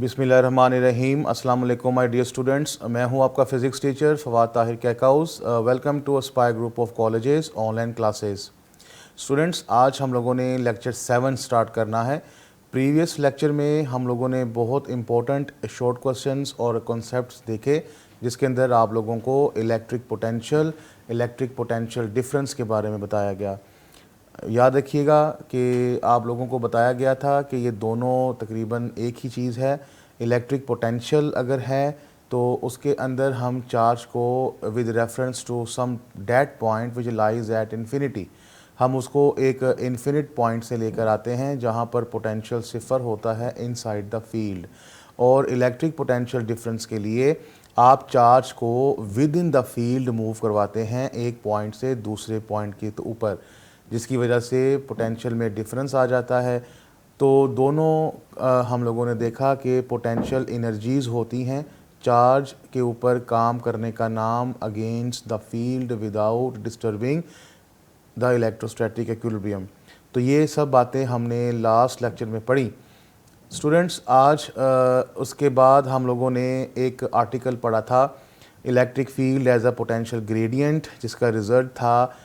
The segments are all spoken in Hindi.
बिस्मिल्लाहिर्रहमानिर्रहीम। अस्सलाम वालेकुम माय डियर स्टूडेंट्स, मैं हूं आपका physics teacher Fawad Tahir Kaikaus. Welcome to Aspire group of colleges online classes. Students, आज हम लोगों ने लेक्चर 7 स्टार्ट करना है। प्रीवियस लेक्चर में हम लोगों ने बहुत इंपॉर्टेंट शॉर्ट क्वेश्चंस और कॉन्सेप्ट्स देखे, जिसके अंदर आप लोगों को इलेक्ट्रिक पोटेंशियल डिफरेंस के बारे में बताया गया। याद रखिएगा कि आप लोगों को बताया गया था कि ये दोनों तकरीबन एक ही चीज़ है। इलेक्ट्रिक पोटेंशियल अगर है तो उसके अंदर हम चार्ज को with reference to some date point which lies at infinity, हम उसको एक इन्फिनिट पॉइंट से लेकर आते हैं जहाँ पर पोटेंशियल सिफर होता है इनसाइड द फील्ड। और इलेक्ट्रिक पोटेंशियल डिफरेंस के लिए आप चार्ज को with in the field move करवाते हैं एक पॉइंट से दूसरे पॉइंट के ऊपर, जिसकी वजह से पोटेंशियल में डिफरेंस आ जाता है। तो दोनों हम लोगों ने देखा कि पोटेंशियल एनर्जीज़ होती हैं। चार्ज के ऊपर काम करने का नाम against the field without disturbing the electrostatic equilibrium. तो ये सब बातें हमने लास्ट लेक्चर में पढ़ी। स्टूडेंट्स, आज उसके बाद हम लोगों ने एक आर्टिकल पढ़ा था, electric field as a potential gradient, जिसका रिज़ल्ट था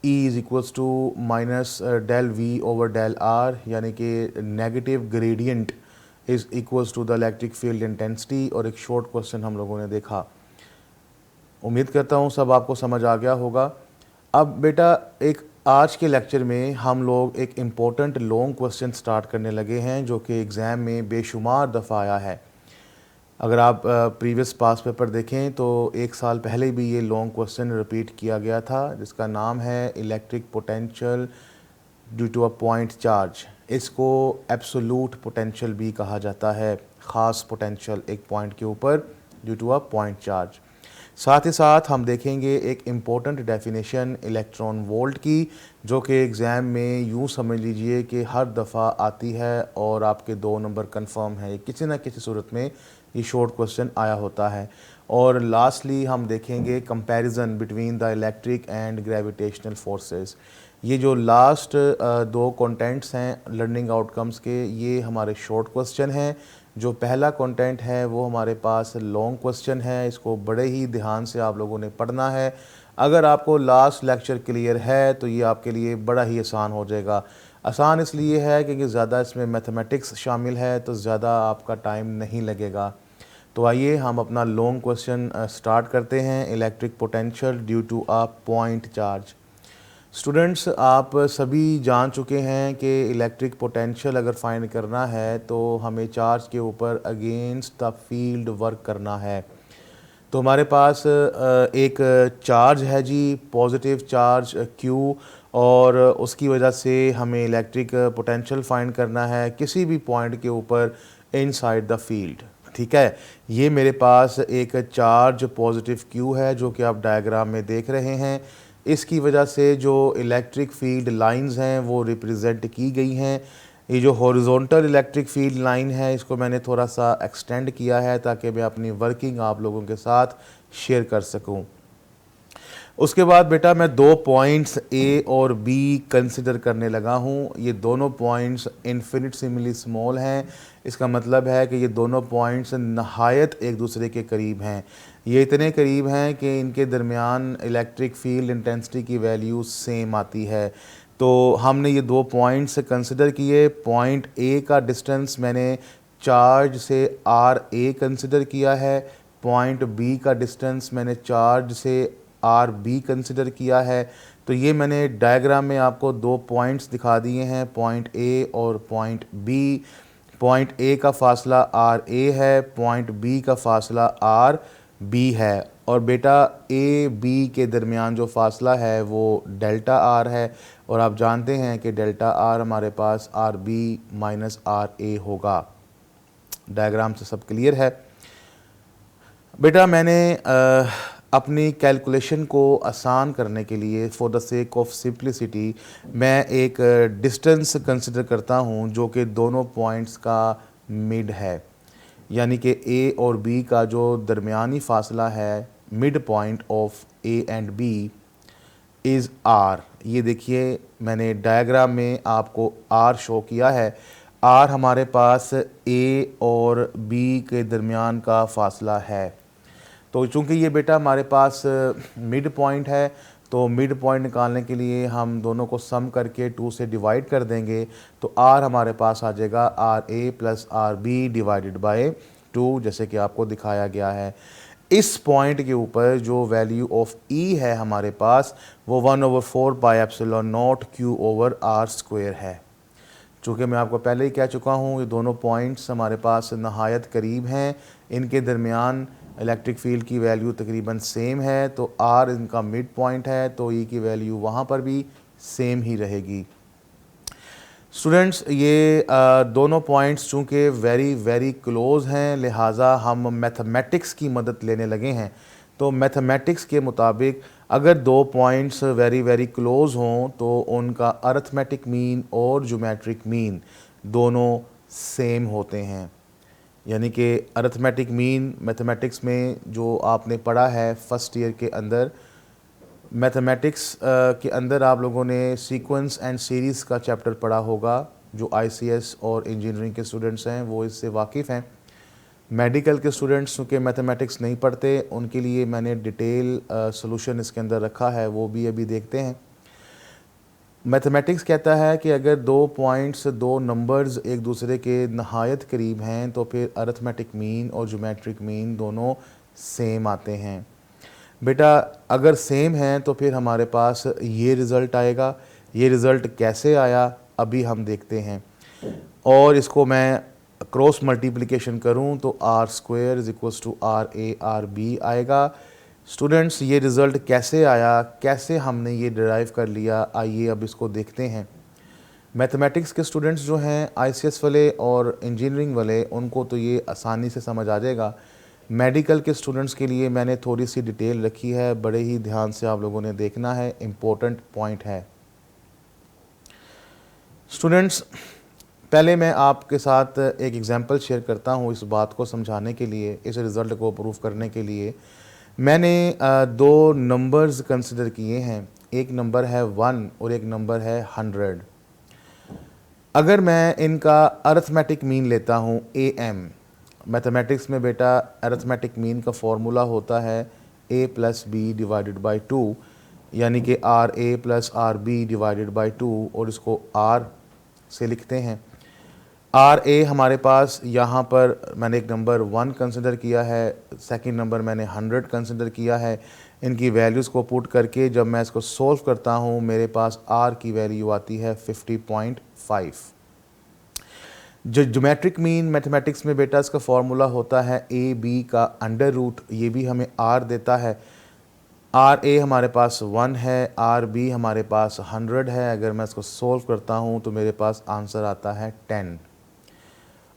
E is equals to minus del V over del R, यानी कि negative gradient is equals to the electric field intensity. और एक शॉर्ट क्वेश्चन हम लोगों ने देखा। उम्मीद करता हूँ सब आपको समझ आ गया होगा। अब बेटा, एक आज के लेक्चर में हम लोग एक इम्पोर्टेंट लॉन्ग क्वेश्चन स्टार्ट करने लगे हैं, जो कि एग्ज़ाम में बेशुमार दफ़ा आया है। अगर आप प्रीवियस पास पेपर देखें तो एक साल पहले भी ये लॉन्ग क्वेश्चन रिपीट किया गया था, जिसका नाम है electric potential due to a point charge. इसको एब्सोल्यूट पोटेंशियल भी कहा जाता है, ख़ास पोटेंशियल एक पॉइंट के ऊपर due to a point charge. साथ ही साथ हम देखेंगे एक इम्पोर्टेंट डेफिनेशन इलेक्ट्रॉन वोल्ट की, जो कि एग्ज़ाम में यूँ समझ लीजिए कि हर दफ़ा आती है और आपके 2 नंबर कंफर्म है। किसी न किसी सूरत में ये शॉर्ट क्वेश्चन आया होता है। और लास्टली हम देखेंगे comparison between the electric and gravitational forces. ये जो लास्ट 2 कंटेंट्स हैं लर्निंग आउटकम्स के, ये हमारे शॉर्ट क्वेश्चन हैं। जो पहला कंटेंट है वो हमारे पास लॉन्ग क्वेश्चन है। इसको बड़े ही ध्यान से आप लोगों ने पढ़ना है। अगर आपको लास्ट लेक्चर क्लियर है तो ये आपके लिए बड़ा ही आसान हो जाएगा। आसान इसलिए है क्योंकि ज़्यादा इसमें मैथमेटिक्स शामिल है, तो ज़्यादा आपका टाइम नहीं लगेगा। तो आइए हम अपना लॉन्ग क्वेश्चन स्टार्ट करते हैं। Electric potential due to a point charge. Students, आप सभी जान चुके हैं कि इलेक्ट्रिक पोटेंशियल अगर फाइंड करना है तो हमें चार्ज के ऊपर अगेंस्ट द फील्ड वर्क करना है। तो हमारे पास एक चार्ज है जी, पॉजिटिव चार्ज Q, और उसकी वजह से हमें इलेक्ट्रिक पोटेंशियल फाइंड करना है किसी भी पॉइंट के ऊपर इनसाइड द फील्ड। ठीक है, ये मेरे पास एक चार्ज पॉजिटिव Q है, जो कि आप डायग्राम में देख रहे हैं। इसकी वजह से जो इलेक्ट्रिक फील्ड लाइंस हैं वो रिप्रेजेंट की गई हैं। ये जो हॉरिजॉन्टल इलेक्ट्रिक फील्ड लाइन है, इसको मैंने थोड़ा सा एक्सटेंड किया है ताकि मैं अपनी वर्किंग आप लोगों के साथ शेयर कर सकूं। उसके बाद बेटा मैं 2 पॉइंट्स A और B कंसिडर करने लगा हूँ। ये दोनों पॉइंट्स इन्फिनिटेसिमली स्मॉल हैं। इसका मतलब है कि ये दोनों पॉइंट्स नहायत एक दूसरे के करीब हैं। ये इतने करीब हैं कि इनके दरमियान इलेक्ट्रिक फील्ड इंटेंसिटी की वैल्यू सेम आती है। तो हमने ये 2 पॉइंट्स कंसिडर किए। पॉइंट A का डिस्टेंस मैंने चार्ज से RA कंसिडर किया है। पॉइंट B का डिस्टेंस मैंने चार्ज से RB कंसिडर किया है। तो ये मैंने डायग्राम में आपको 2 पॉइंट्स दिखा दिए हैं, पॉइंट A और पॉइंट B। पॉइंट A का फासला RA है, पॉइंट B का फासला RB है। और बेटा A B के दरमियान जो फासला है वो डेल्टा R है, और आप जानते हैं कि डेल्टा R हमारे पास RB माइनस RA होगा। डायग्राम से सब क्लियर है। बेटा मैंने अपनी कैलकुलेशन को आसान करने के लिए, for the sake of simplicity, मैं एक डिस्टेंस कंसिडर करता हूं जो कि दोनों पॉइंट्स का मिड है, यानी कि A और B का जो दरमियानी फासला है, mid point of A and B is R। ये देखिए मैंने डायग्राम में आपको R शो किया है। आर हमारे पास ए और बी के दरमियान का फासला है। तो चूंकि ये बेटा हमारे पास मिड पॉइंट है, तो मिड पॉइंट निकालने के लिए हम दोनों को सम करके 2 से डिवाइड कर देंगे। तो आर हमारे पास आ जाएगा R A plus R B divided by 2, जैसे कि आपको दिखाया गया है। इस पॉइंट के ऊपर जो वैल्यू ऑफ ई है हमारे पास, वो 1/4 pi epsilon naught Q over R square है। चूँकि मैं आपको पहले ही कह चुका हूँ, ये दोनों पॉइंट्स हमारे पास नहायत करीब हैं, इनके दरमियान इलेक्ट्रिक फील्ड की वैल्यू तकरीबन सेम है, तो आर इनका मिड पॉइंट है, तो ई की वैल्यू वहाँ पर भी सेम ही रहेगी। स्टूडेंट्स, ये दोनों पॉइंट्स चूँकि वेरी वेरी क्लोज़ हैं, लिहाजा हम मैथमेटिक्स की मदद लेने लगे हैं। तो मैथमेटिक्स के मुताबिक अगर दो पॉइंट्स वेरी वेरी क्लोज़ हों तो उनका अरिथमेटिक मीन और ज्योमेट्रिक मीन दोनों सेम होते हैं। यानी कि अरिथमेटिक मीन मैथमेटिक्स में जो आपने पढ़ा है फर्स्ट ईयर के अंदर, मैथमेटिक्स के अंदर आप लोगों ने सीक्वेंस एंड सीरीज़ का चैप्टर पढ़ा होगा। जो आईसीएस और इंजीनियरिंग के स्टूडेंट्स हैं वो इससे वाकिफ़ हैं। मेडिकल के स्टूडेंट्स चूँकि मैथमेटिक्स नहीं पढ़ते, उनके लिए मैंने डिटेल सॉल्यूशन इसके अंदर रखा है, वो भी अभी देखते हैं। मैथमेटिक्स कहता है कि अगर दो पॉइंट्स, दो नंबर्स एक दूसरे के नहायत करीब हैं तो फिर अरिथमेटिक मीन और ज्योमेट्रिक मीन दोनों सेम आते हैं। बेटा अगर सेम हैं तो फिर हमारे पास ये रिज़ल्ट आएगा। ये रिज़ल्ट कैसे आया अभी हम देखते हैं, और इसको मैं क्रॉस मल्टीप्लिकेशन करूं तो R square is equals to R A R B आएगा। स्टूडेंट्स, ये रिज़ल्ट कैसे आया, कैसे हमने ये डिराइव कर लिया, आइए अब इसको देखते हैं। मैथमेटिक्स के स्टूडेंट्स जो हैं आईसीएस वाले और इंजीनियरिंग वाले, उनको तो ये आसानी से समझ आ जाएगा। मेडिकल के स्टूडेंट्स के लिए मैंने थोड़ी सी डिटेल रखी है, बड़े ही ध्यान से आप लोगों ने देखना है, इम्पोर्टेंट पॉइंट है। स्टूडेंट्स, पहले मैं आपके साथ एक एग्जांपल शेयर करता हूँ इस बात को समझाने के लिए, इस रिज़ल्ट को प्रूव करने के लिए। मैंने दो नंबर्स कंसिडर किए हैं, एक नंबर है 1 और एक नंबर है 100। अगर मैं इनका अरिथमेटिक मीन लेता हूँ AM, मैथमेटिक्स में बेटा अरिथमेटिक मीन का फॉर्मूला होता है a plus B divided by 2, यानी कि R A plus R B divided by 2, और इसको r से लिखते हैं। आर ए हमारे पास यहाँ पर मैंने एक नंबर 1 कंसिडर किया है, सेकंड नंबर मैंने 100 कंसिडर किया है। इनकी वैल्यूज़ को पुट करके जब मैं इसको सोल्व करता हूँ, मेरे पास r की वैल्यू आती है 50.5। जो ज्योमेट्रिक मीन मैथमेटिक्स में बेटा इसका फॉर्मूला होता है ए बी का अंडर रूट, ये भी हमें r देता है। आर ए हमारे पास 1 है, आर बी हमारे पास 100 है। अगर मैं इसको सोल्व करता हूँ तो मेरे पास आंसर आता है 10।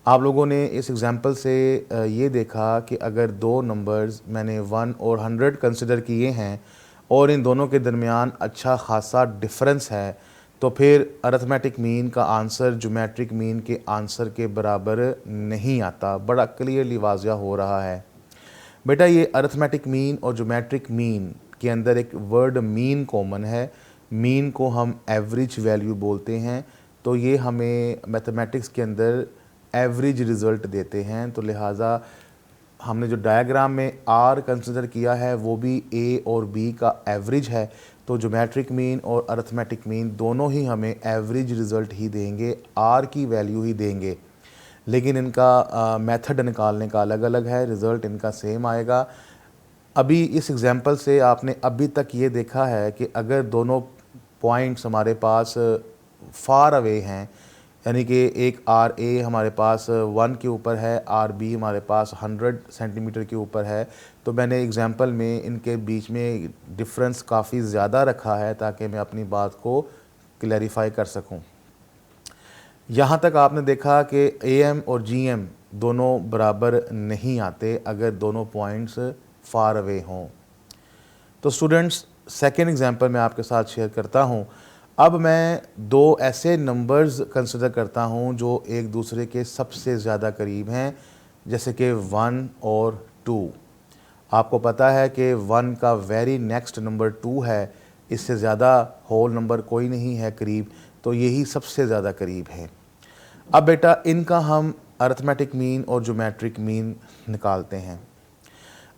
आप लोगों ने इस एग्जांपल से ये देखा कि अगर दो नंबर्स मैंने 1 और 100 कंसिडर किए हैं और इन दोनों के दरमियान अच्छा खासा डिफरेंस है, तो फिर अरिथमेटिक मीन का आंसर ज्योमेट्रिक मीन के आंसर के बराबर नहीं आता। बड़ा क्लियरली वाज़िया हो रहा है। बेटा ये अरिथमेटिक मीन और ज्योमेट्रिक मीन के अंदर एक वर्ड मीन कॉमन है। मीन को हम एवरेज वैल्यू बोलते हैं, तो ये हमें मैथमेटिक्स के अंदर एवरेज रिज़ल्ट देते हैं। तो लिहाजा हमने जो डायग्राम में आर कंसिडर किया है वो भी ए और बी का एवरेज है। तो ज्योमेट्रिक मीन और अरिथमेटिक मीन दोनों ही हमें एवरेज रिज़ल्ट ही देंगे, आर की वैल्यू ही देंगे, लेकिन इनका मेथड निकालने का अलग अलग है, रिज़ल्ट इनका सेम आएगा। अभी इस एग्जांपल से आपने अभी तक ये देखा है कि अगर दोनों पॉइंट्स हमारे पास फार अवे हैं, यानी कि एक आर ए हमारे पास 1 के ऊपर है, आर बी हमारे पास 100 सेंटीमीटर के ऊपर है, तो मैंने एग्जांपल में इनके बीच में डिफरेंस काफ़ी ज़्यादा रखा है ताकि मैं अपनी बात को क्लैरिफाई कर सकूं। यहाँ तक आपने देखा कि AM और GM दोनों बराबर नहीं आते अगर दोनों पॉइंट्स फार अवे हों। तो स्टूडेंट्स, सेकेंड एग्जांपल मैं आपके साथ शेयर करता हूँ। अब मैं दो ऐसे नंबर्स कंसिडर करता हूँ जो एक दूसरे के सबसे ज़्यादा करीब हैं, जैसे कि 1 और 2। आपको पता है कि 1 का वेरी नेक्स्ट नंबर 2 है, इससे ज़्यादा होल नंबर कोई नहीं है करीब, तो यही सबसे ज़्यादा करीब है। अब बेटा इनका हम अरिथमेटिक मीन और ज्योमेट्रिक मीन निकालते हैं।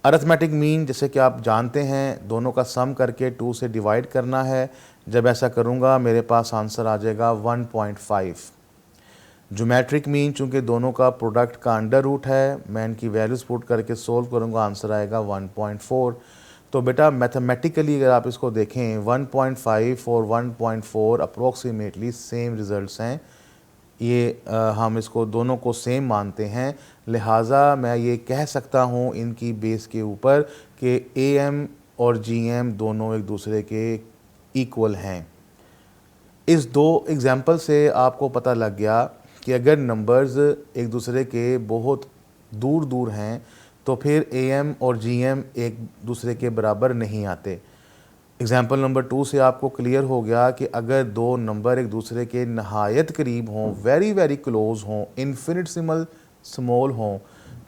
अरिथमेटिक मीन जैसे कि आप जानते हैं दोनों का सम करके 2 से डिवाइड करना है। जब ऐसा करूँगा मेरे पास आंसर आ जाएगा 1.5। ज्योमेट्रिक मीन चूँकि दोनों का प्रोडक्ट का अंडर रूट है, मैं इनकी वैल्यूज़ पुट करके सोल्व करूँगा, आंसर आएगा 1.4। तो बेटा मैथमेटिकली अगर आप इसको देखें 1.5 और 1.4 अप्रोक्सीमेटली सेम रिज़ल्ट्स हैं। ये हम इसको दोनों को सेम मानते हैं, लिहाजा मैं ये कह सकता हूँ इनकी बेस के ऊपर कि AM और GM दोनों एक दूसरे के इक्वल हैं। इस दो एग्जाम्पल से आपको पता लग गया कि अगर नंबर्स एक दूसरे के बहुत दूर दूर हैं तो फिर AM और GM एक दूसरे के बराबर नहीं आते। एग्जाम्पल नंबर 2 से आपको क्लियर हो गया कि अगर दो नंबर एक दूसरे के नहायत करीब हों, वेरी वेरी क्लोज हों, इन्फिनिटेसिमल स्मॉल हों,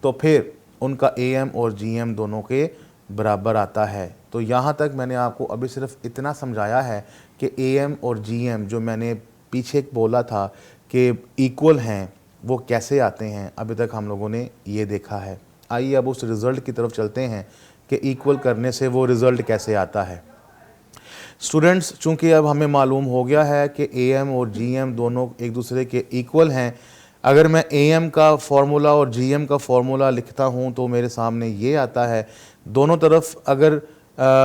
तो फिर उनका AM और GM दोनों के बराबर आता है। तो यहाँ तक मैंने आपको अभी सिर्फ इतना समझाया है कि AM और GM जो मैंने पीछे बोला था कि इक्वल हैं वो कैसे आते हैं, अभी तक हम लोगों ने ये देखा है। आइए अब उस रिज़ल्ट की तरफ चलते हैं कि इक्वल करने से वो रिज़ल्ट कैसे आता है। स्टूडेंट्स, चूँकि अब हमें मालूम हो गया है कि AM और GM दोनों एक दूसरे के इक्वल हैं, अगर मैं AM का फार्मूला और GM का फार्मूला लिखता हूँ तो मेरे सामने ये आता है। दोनों तरफ अगर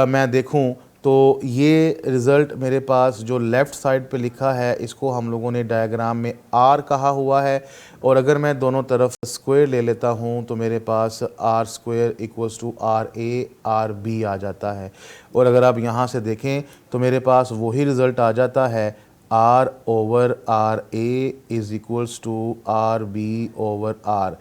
मैं देखूँ तो ये रिज़ल्ट मेरे पास जो लेफ़्ट साइड पे लिखा है इसको हम लोगों ने डायग्राम में R कहा हुआ है, और अगर मैं दोनों तरफ स्क्वायर ले लेता हूँ तो मेरे पास R² equals to RA RB आ जाता है। और अगर आप यहाँ से देखें तो मेरे पास वही रिज़ल्ट आ जाता है R/RA is equals to RB/R।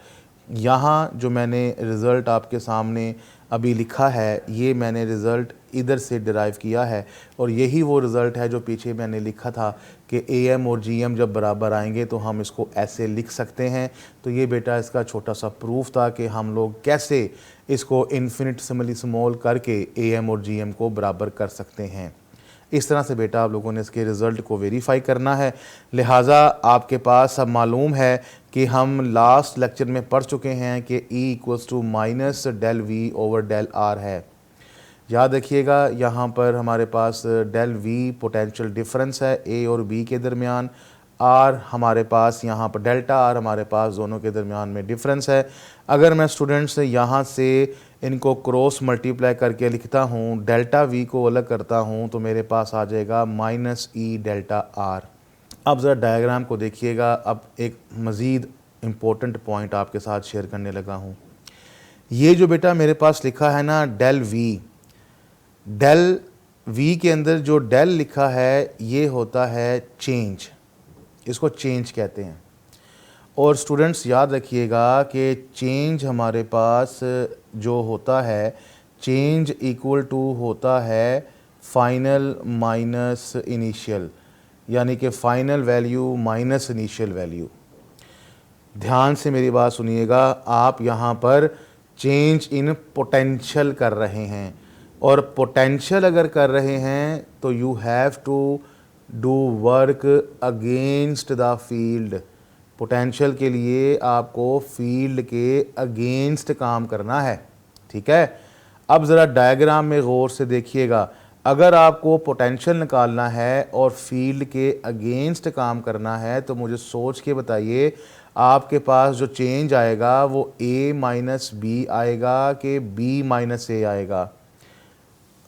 यहाँ जो मैंने रिज़ल्ट आपके सामने अभी लिखा है ये मैंने रिज़ल्ट इधर से डिराइव किया है, और यही वो रिज़ल्ट है जो पीछे मैंने लिखा था कि AM और GM जब बराबर आएंगे तो हम इसको ऐसे लिख सकते हैं। तो ये बेटा इसका छोटा सा प्रूफ था कि हम लोग कैसे इसको इन्फिनिटेसिमली स्मॉल करके AM और GM को बराबर कर सकते हैं। इस तरह से बेटा आप लोगों ने इसके रिज़ल्ट को वेरीफाई करना है। लिहाजा आपके पास अब मालूम है कि हम लास्ट लेक्चर में पढ़ चुके हैं कि E equals to minus del V/डेल R है। याद रखिएगा यहाँ पर हमारे पास डेल V पोटेंशियल डिफरेंस है A और B के दरमियान, R हमारे पास यहाँ पर डेल्टा R हमारे पास दोनों के दरमियान में डिफरेंस है। अगर मैं स्टूडेंट्स यहाँ से इनको क्रॉस मल्टीप्लाई करके लिखता हूँ, डेल्टा V को अलग करता हूँ तो मेरे पास आ जाएगा -E डेल्टा R। अब ज़रा डायग्राम को देखिएगा। अब एक मज़ीद इम्पोर्टेंट पॉइंट आपके साथ शेयर करने लगा हूँ। ये जो बेटा मेरे पास लिखा है ना डेल V के अंदर जो डेल लिखा है ये होता है चेंज, इसको चेंज कहते हैं। और स्टूडेंट्स याद रखिएगा कि चेंज हमारे पास जो होता है, चेंज इक्वल टू होता है फाइनल माइनस इनिशियल, यानी कि final value minus initial value. ध्यान से मेरी बात सुनिएगा, आप यहाँ पर चेंज इन पोटेंशियल कर रहे हैं, और पोटेंशियल अगर कर रहे हैं तो you have to do work against the field. Potential के लिए आपको फील्ड के अगेंस्ट काम करना है, ठीक है। अब ज़रा डायग्राम में गौर से देखिएगा, अगर आपको पोटेंशियल निकालना है और फील्ड के अगेंस्ट काम करना है तो मुझे सोच के बताइए आपके पास जो चेंज आएगा वो A माइनस B आएगा कि B माइनस A आएगा।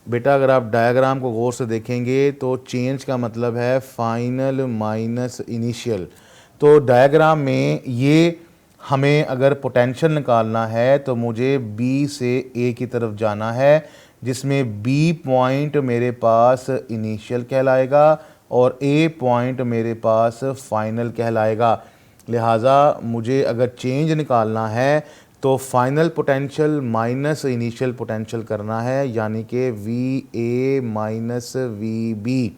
बेटा अगर आप डायग्राम को गौर से देखेंगे तो चेंज का मतलब है फाइनल माइनस इनिशियल। तो डायग्राम में ये हमें अगर पोटेंशियल निकालना है तो मुझे B से A की तरफ जाना है, जिसमें B पॉइंट मेरे पास इनिशियल कहलाएगा और A पॉइंट मेरे पास फाइनल कहलाएगा। लिहाजा मुझे अगर चेंज निकालना है तो final potential minus initial potential करना है, यानी कि VA माइनस VB,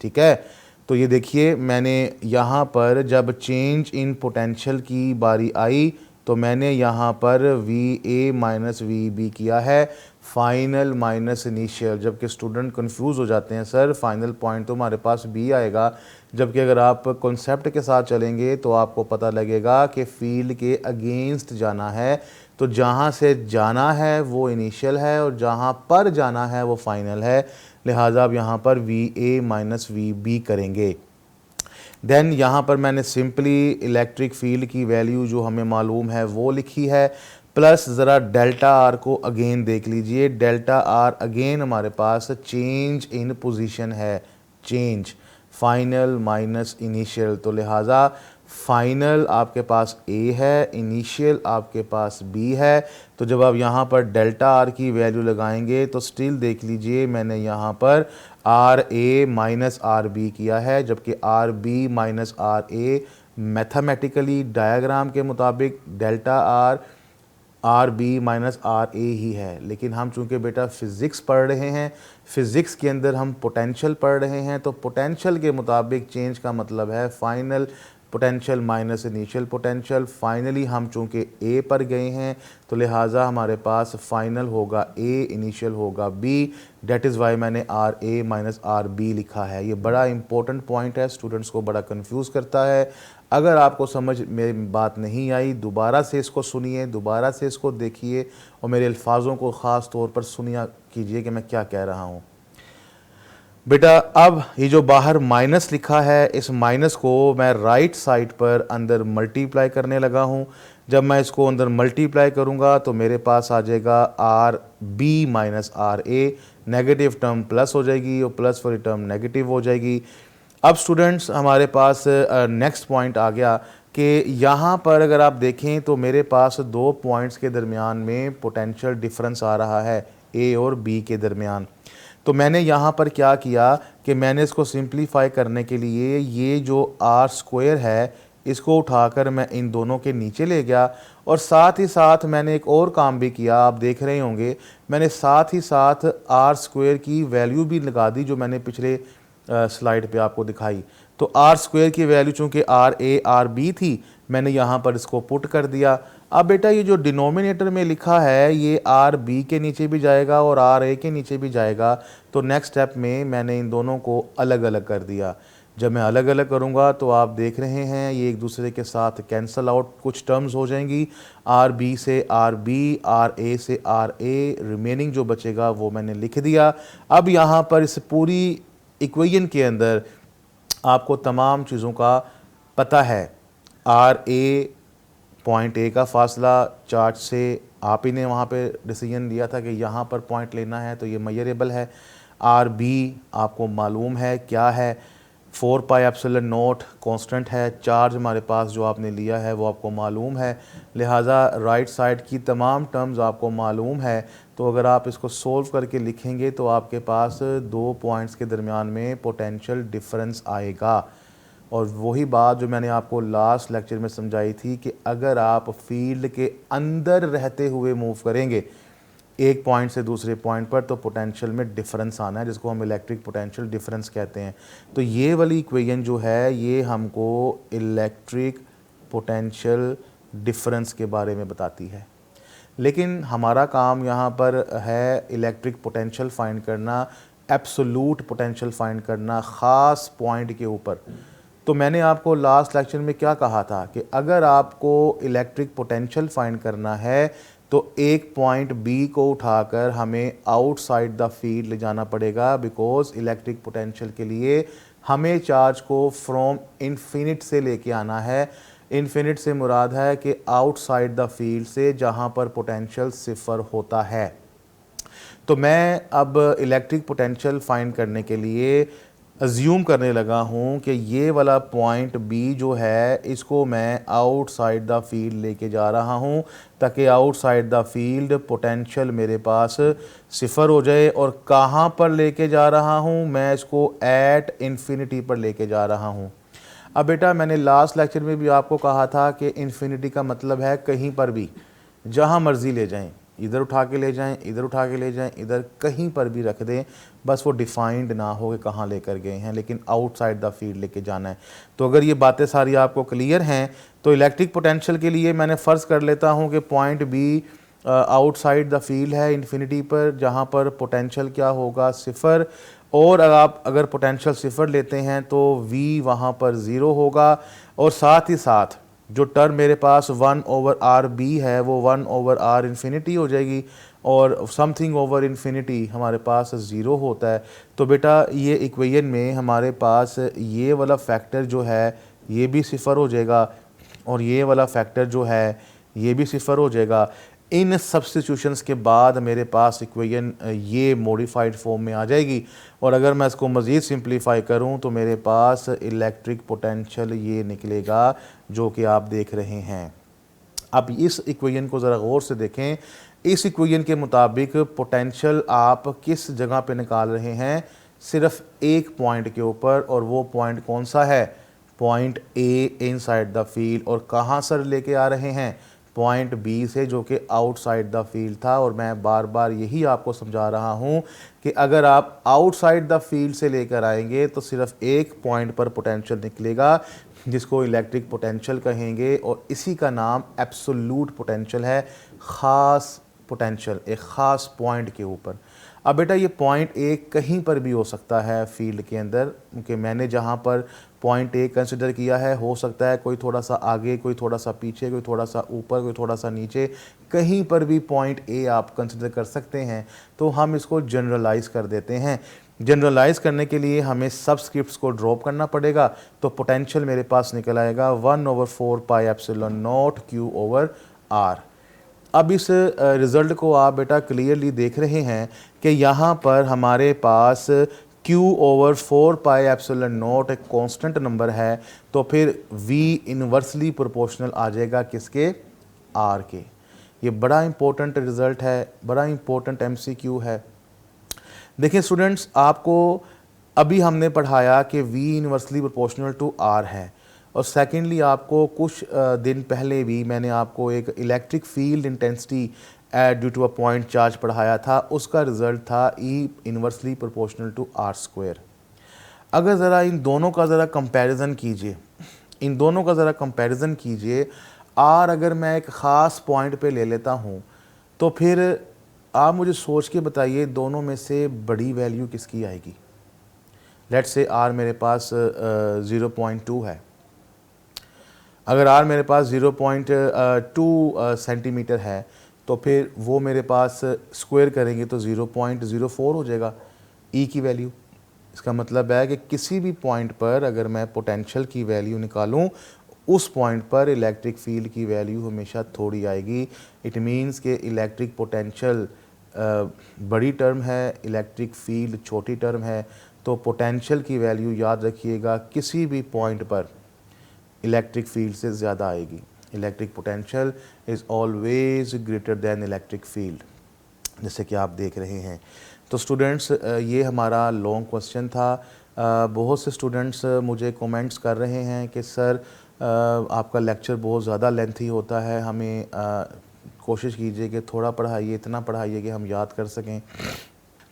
ठीक है। तो ये देखिए मैंने यहाँ पर जब चेंज इन पोटेंशियल की बारी आई तो मैंने यहाँ पर VA माइनस VB किया है। फाइनल माइनस इनिशियल, जबकि स्टूडेंट कंफ्यूज हो जाते हैं, सर फाइनल पॉइंट तो हमारे पास बी आएगा, जबकि अगर आप कॉन्सेप्ट के साथ चलेंगे तो आपको पता लगेगा कि फील्ड के अगेंस्ट जाना है, तो जहाँ से जाना है वो इनिशियल है और जहाँ पर जाना है वो फाइनल है, लिहाजा आप यहाँ पर V A minus V B करेंगे। देन यहाँ पर मैंने सिंपली इलेक्ट्रिक फील्ड की वैल्यू जो हमें मालूम है वो लिखी है, प्लस ज़रा डेल्टा आर को अगेन देख लीजिए। डेल्टा आर अगेन हमारे पास चेंज इन पोजीशन है, चेंज फाइनल माइनस इनिशियल, तो लिहाजा फाइनल आपके पास ए है, इनिशियल आपके पास बी है। तो जब आप यहाँ पर डेल्टा आर की वैल्यू लगाएंगे तो स्टिल देख लीजिए मैंने यहाँ पर R A minus R B किया है, जबकि R B minus R A mathematically diagram के मुताबिक delta R R B minus R A ही है। लेकिन हम चूंकि बेटा फ़िज़िक्स पढ़ रहे हैं, फ़िज़िक्स के अंदर हम पोटेंशियल पढ़ रहे हैं, तो पोटेंशियल के मुताबिक चेंज का मतलब है final potential minus initial potential. Finally हम चूंकि ए पर गए हैं तो लिहाजा हमारे पास फाइनल होगा ए, इनिशियल होगा बी, डेट इज़ वाई मैंने R A minus R B लिखा है। ये बड़ा इंपॉर्टेंट पॉइंट है, स्टूडेंट्स को बड़ा कंफ्यूज करता है। अगर आपको समझ में बात नहीं आई, दोबारा से इसको सुनिए, दोबारा से इसको देखिए और मेरे अल्फाजों को ख़ास तौर पर सुनिया कीजिए कि मैं क्या कह रहा हूँ। बेटा अब ये जो बाहर माइनस लिखा है, इस माइनस को मैं राइट साइड पर अंदर मल्टीप्लाई करने लगा हूँ। जब मैं इसको अंदर मल्टीप्लाई करूँगा तो मेरे पास आ जाएगा R B minus R A, negative term plus हो जाएगी और प्लस वाली टर्म नेगेटिव हो जाएगी। अब स्टूडेंट्स हमारे पास नेक्स्ट पॉइंट आ गया कि यहाँ पर अगर आप देखें तो मेरे पास दो पॉइंट्स के दरमियान में पोटेंशियल डिफरेंस आ रहा है, ए और बी के दरमियान। तो मैंने यहाँ पर क्या किया कि मैंने इसको सिंप्लीफाई करने के लिए ये जो आर स्क्वायर है इसको उठाकर मैं इन दोनों के नीचे ले गया, और साथ ही साथ मैंने एक और काम भी किया, आप देख रहे होंगे मैंने साथ ही साथ आर स्क्वायर की वैल्यू भी लगा दी जो मैंने पिछले स्लाइड पे आपको दिखाई। तो आर स्क्वायर की वैल्यू चूँकि आर ए आर बी थी, मैंने यहाँ पर इसको पुट कर दिया। अब बेटा ये जो डिनोमिनेटर में लिखा है ये आर बी के नीचे भी जाएगा और आर ए के नीचे भी जाएगा, तो नेक्स्ट स्टेप में मैंने इन दोनों को अलग अलग कर दिया। जब मैं अलग अलग करूँगा तो आप देख रहे हैं ये एक दूसरे के साथ कैंसल आउट कुछ टर्म्स हो जाएंगी, आर बी से आर बी, आर ए से आर ए, रिमेनिंग जो बचेगा वो मैंने लिख दिया। अब यहाँ पर इस पूरी इक्वेशन के अंदर आपको तमाम चीज़ों का पता है। आर ए पॉइंट ए का फासला चार्ट से आप ही ने वहाँ पे डिसीजन लिया था कि यहाँ पर पॉइंट लेना है, तो ये मेजरेबल है। आर बी आपको मालूम है क्या है, 4 पाई एप्सिलॉन नॉट कांस्टेंट है। चार्ज हमारे पास जो आपने लिया है वो आपको मालूम है, लिहाजा राइट साइड की तमाम टर्म्स आपको मालूम है। तो अगर आप इसको सोल्व करके लिखेंगे तो आपके पास दो पॉइंट्स के दरमियान में पोटेंशियल डिफरेंस आएगा। और वही बात जो मैंने आपको लास्ट लेक्चर में समझाई थी कि अगर आप फील्ड के अंदर रहते हुए मूव करेंगे एक पॉइंट से दूसरे पॉइंट पर, तो पोटेंशियल में डिफरेंस आना है, जिसको हम इलेक्ट्रिक पोटेंशियल डिफरेंस कहते हैं। तो ये वाली इक्वेशन जो है ये हमको इलेक्ट्रिक पोटेंशियल डिफरेंस के बारे में बताती है। लेकिन हमारा काम यहाँ पर है इलेक्ट्रिक पोटेंशियल फाइंड करना, एब्सोल्यूट पोटेंशियल फाइंड करना ख़ास पॉइंट के ऊपर। तो मैंने आपको लास्ट लेक्चर में क्या कहा था कि अगर आपको इलेक्ट्रिक पोटेंशियल फाइंड करना है तो एक पॉइंट बी को उठाकर हमें आउटसाइड द फील्ड ले जाना पड़ेगा, बिकॉज इलेक्ट्रिक पोटेंशियल के लिए हमें चार्ज को फ्रॉम इन्फिनिट से लेके आना है। इन्फिनिट से मुराद है कि आउटसाइड द फील्ड से, जहाँ पर पोटेंशियल सिफर होता है। तो मैं अब इलेक्ट्रिक पोटेंशियल फाइंड करने के लिए अज्यूम करने लगा हूँ कि ये वाला पॉइंट बी जो है इसको मैं आउटसाइड द फील्ड लेके जा रहा हूँ, ताकि आउटसाइड द फील्ड पोटेंशियल मेरे पास सिफर हो जाए। और कहाँ पर लेके जा रहा हूँ, मैं इसको एट इन्फिनिटी पर लेके जा रहा हूँ। अब बेटा मैंने लास्ट लेक्चर में भी आपको कहा था कि इन्फिनिटी का मतलब है कहीं पर भी, जहाँ मर्ज़ी ले जाएं, इधर उठा के ले जाएं, इधर उठा के ले जाएं, इधर कहीं पर भी रख दें, बस वो डिफाइंड ना हो कि कहाँ लेकर गए हैं, लेकिन आउटसाइड द फील्ड लेके जाना है। तो अगर ये बातें सारी आपको क्लियर हैं तो इलेक्ट्रिक पोटेंशियल के लिए मैंने फ़र्ज़ कर लेता हूँ कि point B outside the field है इन्फिनिटी पर, जहाँ पर पोटेंशियल क्या होगा 0, और आप अगर पोटेंशियल 0 लेते हैं तो v वहाँ पर 0 होगा, और साथ ही साथ जो टर्म मेरे पास 1/r(b) है वो 1/r इन्फिनिटी हो जाएगी, और समथिंग ओवर इन्फिनिटी हमारे पास 0 होता है। तो बेटा ये इक्वेशन में हमारे पास ये वाला फैक्टर जो है ये भी 0 हो जाएगा, और ये वाला फैक्टर जो है ये भी 0 हो जाएगा। इन सब्स्टिट्यूशंस के बाद मेरे पास इक्वेशन ये मॉडिफाइड फॉर्म में आ जाएगी, और अगर मैं इसको मज़ीद सिंप्लीफाई करूं तो मेरे पास इलेक्ट्रिक पोटेंशियल ये निकलेगा जो कि आप देख रहे हैं। अब इस इक्वेशन को ज़रा गौर से देखें। इस इक्वेशन के मुताबिक पोटेंशियल आप किस जगह पे निकाल रहे हैं? सिर्फ एक पॉइंट के ऊपर, और वो पॉइंट कौन सा है? Point A inside the field. और कहाँ सर लेके आ रहे हैं? पॉइंट बी से, जो कि आउटसाइड द फील्ड था। और मैं बार बार यही आपको समझा रहा हूँ कि अगर आप आउटसाइड द फील्ड से लेकर आएंगे तो सिर्फ एक पॉइंट पर पोटेंशियल निकलेगा जिसको इलेक्ट्रिक पोटेंशियल कहेंगे, और इसी का नाम एब्सोल्यूट पोटेंशियल है, ख़ास पोटेंशियल एक ख़ास पॉइंट के ऊपर। अब बेटा ये पॉइंट ए कहीं पर भी हो सकता है फील्ड के अंदर, क्योंकि मैंने जहाँ पर पॉइंट ए कंसिडर किया है हो सकता है कोई थोड़ा सा आगे, कोई थोड़ा सा पीछे, कोई थोड़ा सा ऊपर, कोई थोड़ा सा नीचे, कहीं पर भी पॉइंट ए आप कंसिडर कर सकते हैं। तो हम इसको जनरलाइज़ कर देते हैं। जनरलाइज़ करने के लिए हमें सबस्क्रिप्ट्स को ड्रॉप करना पड़ेगा, तो पोटेंशियल मेरे पास निकल आएगा 1/4πε0 Q/r। अब इस रिज़ल्ट को आप बेटा क्लियरली देख रहे हैं कि यहाँ पर हमारे पास Q/4πε0 एक कांस्टेंट नंबर है, तो फिर V इन्वर्सली प्रोपोर्शनल आ जाएगा किसके? R के। ये बड़ा इंपॉर्टेंट रिज़ल्ट है, बड़ा इंपॉर्टेंट MCQ है। देखिए स्टूडेंट्स, आपको अभी हमने पढ़ाया कि V inversely proportional to R है, और सेकेंडली आपको कुछ दिन पहले भी मैंने आपको एक electric field intensity due to a point charge पढ़ाया था। उसका रिज़ल्ट था E inversely proportional to R²। अगर ज़रा इन दोनों का ज़रा कंपैरिजन कीजिए, इन दोनों का ज़रा कंपैरिजन कीजिए, R अगर मैं एक ख़ास पॉइंट पे ले लेता हूँ तो फिर आप मुझे सोच के बताइए दोनों में से बड़ी वैल्यू किसकी आएगी? लेट्स से R मेरे पास 0.2 है। अगर R मेरे पास 0.2 सेंटीमीटर है तो फिर वो मेरे पास स्क्वायर करेंगे तो 0.04 हो जाएगा E की वैल्यू। इसका मतलब है कि किसी भी पॉइंट पर अगर मैं पोटेंशियल की वैल्यू निकालूं, उस पॉइंट पर इलेक्ट्रिक फील्ड की वैल्यू हमेशा थोड़ी आएगी। इट मीन्स कि इलेक्ट्रिक पोटेंशियल बड़ी टर्म है, इलेक्ट्रिक फील्ड छोटी टर्म है। तो पोटेंशियल की वैल्यू याद रखिएगा किसी भी पॉइंट पर इलेक्ट्रिक फील्ड से ज़्यादा आएगी। Electric potential is always greater than electric field, जैसे कि आप देख रहे हैं। तो स्टूडेंट्स, ये हमारा लॉन्ग क्वेश्चन था। बहुत से स्टूडेंट्स मुझे कमेंट्स कर रहे हैं कि सर आपका लेक्चर बहुत ज़्यादा लेंथी होता है, हमें कोशिश कीजिए कि थोड़ा पढ़ाइए, इतना पढ़ाइए कि हम याद कर सकें।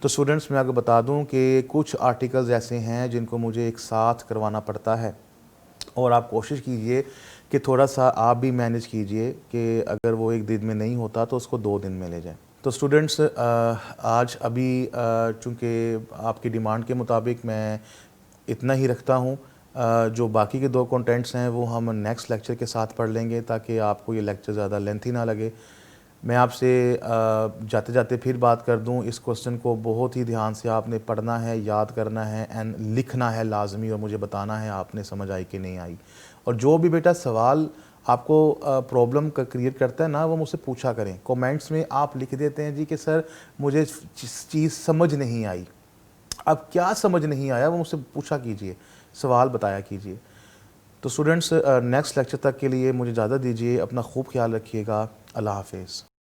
तो स्टूडेंट्स, मैं आपको बता दूं कि कुछ आर्टिकल्स ऐसे हैं जिनको मुझे एक साथ करवाना पड़ता है, और आप कोशिश कीजिए कि थोड़ा सा आप भी मैनेज कीजिए कि अगर वो एक दिन में नहीं होता तो उसको 2 दिन में ले जाएं। तो स्टूडेंट्स, आज अभी चूँकि आपकी डिमांड के मुताबिक मैं इतना ही रखता हूँ। जो बाकी के 2 कंटेंट्स हैं वो हम नेक्स्ट लेक्चर के साथ पढ़ लेंगे, ताकि आपको ये लेक्चर ज़्यादा लेंथी ना लगे। मैं आपसे जाते जाते फिर बात कर दूं, इस क्वेश्चन को बहुत ही ध्यान से आपने पढ़ना है, याद करना है एंड लिखना है लाजमी, और मुझे बताना है आपने समझ आई कि नहीं आई। और जो भी बेटा सवाल आपको प्रॉब्लम का क्रिएट करता है ना, वो मुझसे पूछा करें। कमेंट्स में आप लिख देते हैं जी कि सर मुझे चीज़ समझ नहीं आई। अब क्या समझ नहीं आया वो मुझसे पूछा कीजिए, सवाल बताया कीजिए। तो स्टूडेंट्स, नेक्स्ट लेक्चर तक के लिए मुझे इजाज़त दीजिए। अपना खूब ख्याल रखिएगा। अल्लाह हाफिज़।